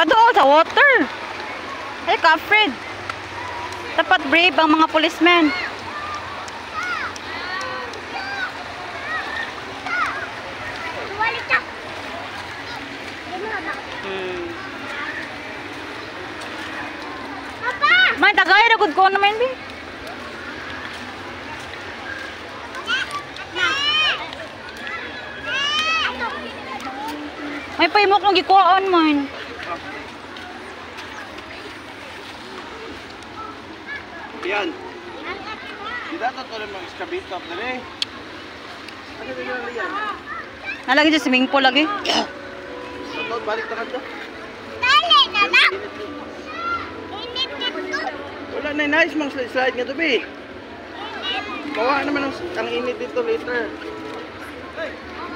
Padoon sa water. Ay, ka-Fred. Dapat brave ang mga policemen. May tagay na gud ko naman bi. May paimok nang gikuhaan man. Yan. Tidak to lang mga skabito up dali. Ano din yan? Nalagi sa swimming pool lagi. So, balik na kanto. Dali na lang. Init nito. Wala na nice mang slide nga to be. Kawa naman ang init dito later.